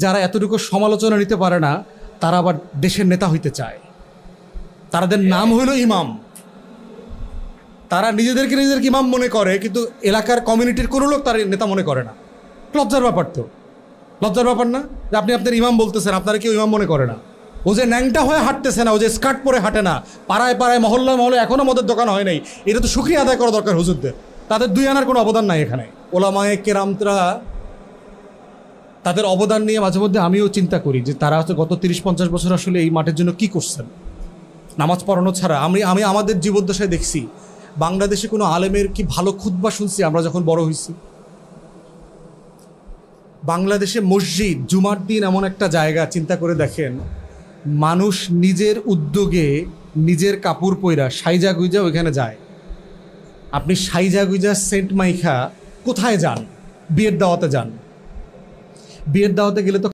যারা এতটুকু সমালোচনা নিতে পারে না তারা আবার দেশের নেতা হইতে চায়। তাদের নাম হইল ইমাম। তারা নিজেদেরকে ইমাম মনে করে, কিন্তু এলাকার কমিউনিটির কোনো লোক তার নেতা মনে করে না। লজ্জার ব্যাপার তো, লজ্জার ব্যাপার না যে আপনি আপনার ইমাম বলতেছেন, আপনারা কেউ ইমাম মনে করে না। ও যে ন্যাংটা হয়ে হাঁটতেছে না, ও যে স্কার্ট পরে হাঁটে না, পাড়ায় পাড়ায় মহল্লায় মহল্লায় এখনও মদের দোকান হয় নাই, এটা তো শুকরিয়া আদায় করা দরকার হুজুরদের। তাদের দুই আনার কোনো অবদান নাই এখানে। ওলামায়ে কেরামরা তাদের অবদান নিয়ে মাঝে মধ্যে আমিও চিন্তা করি যে তারা হয়তো গত 30-50 বছর আসলে এই মাঠের জন্য কি করছেন। নামাজ পড়ানো ছাড়া আমি আমাদের জীবদ্দশায় দেখছি বাংলাদেশে কোনো আলেমের কি ভালো খুতবা শুনছি আমরা যখন বড় হয়েছি। বাংলাদেশে মসজিদ জুমার দিন এমন একটা জায়গা, চিন্তা করে দেখেন, মানুষ নিজের উদ্যোগে নিজের কাপড় পইরা সাইজা গুইজা ওইখানে যায়। আপনি সাইজা গুইজা সেন্ট মাইখা কোথায় যান? বিয়ের দাওয়াতে যান। বিয়ের দাওয়াতে গেলে তো